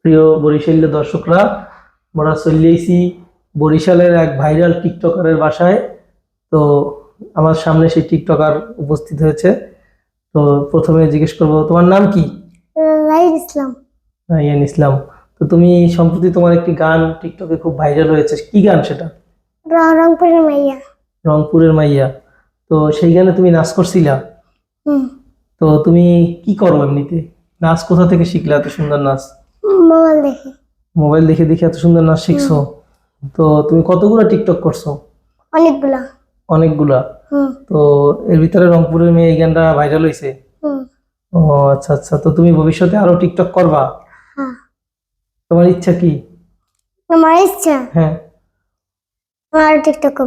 প্রিয় বরিশালের দর্শকরা, আমরা চলে এসেছি বরিশালের এক ভাইরাল টিকটকারের বাসায়। তো আমার সামনে সেই টিকটকার উপস্থিত হয়েছে। তো প্রথমে জিজ্ঞেস করবো, তোমার নাম কি? রাইড ইসলাম। ইয়ান ইসলাম। তো তুমি সম্প্রতি তোমার একটি গান টিকটকে খুব ভাইরাল হয়েছে, কি গান সেটা? রংপুরের মাইয়া। রংপুরের মাইয়া। তো সেই গানে তুমি নাচ করছিলা? হুম। তো তুমি কি করো এমনিতে? নাচ কোথা থেকে শিখলে এত সুন্দর নাচ? মোবাইল দেখে। মোবাইল দেখে দেখে এত সুন্দর নাচ শিখছো? তো তুমি কতগুলো টিকটক করছো? অনেকগুলা। অনেকগুলা। হুম। তো এর ভিতরে রংপুরের মেয়ে এই গানটা ভাইরাল হয়েছে? হুম। ও আচ্ছা আচ্ছা, তো তুমি ভবিষ্যতে আরো টিকটক করবা? হ্যাঁ। তোমার ইচ্ছা কি? আমার ইচ্ছা হ্যাঁ। আমার টিকটক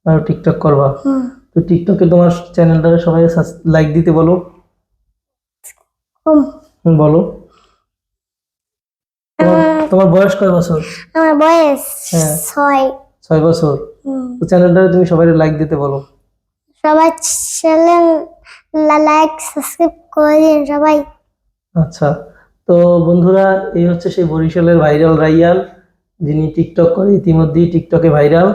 আরো টিকটক করবা? হুম। তো টিকটকে তোমার চ্যানেলটারে সবাই লাইক দিতে বলো। হুম। বলো। তোমার আমার তোমার বয়স কয় বছর? আমার বয়স হ্যাঁ। 6। 6 বছর। হুম। তো চ্যানেলটারে তুমি সবাই লাইক দিতে বলো। সবাই চ্যানেল লাইক সাবস্ক্রাইব করে দিন সবাই। আচ্ছা। তো বন্ধুরা, এই হচ্ছে সেই বরিশালের ভাইরাল রাইয়ান, যিনি টিকটক করে ইতিমধ্যেই টিকটকে ভাইরাল।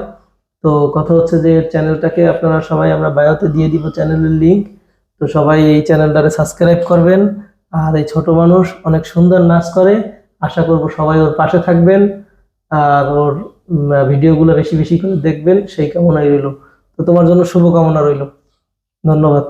তো কথা হচ্ছে যে চ্যানেলটাকে আপনারা সবাই, আমরা বায়োতে দিয়ে দিব চ্যানেলের লিংক। তো সবাই এই চ্যানেলটারে সাবস্ক্রাইব করবেন। আর এই ছোট মানুষ অনেক সুন্দর নাচ করে, আশা করব সবাই ওর পাশে থাকবেন। আর ওর ভিডিওগুলো বেশি বেশি করে দেখবেন, সেই কামনাই রইল। তো তোমার জন্য শুভকামনা রইল। ধন্যবাদ।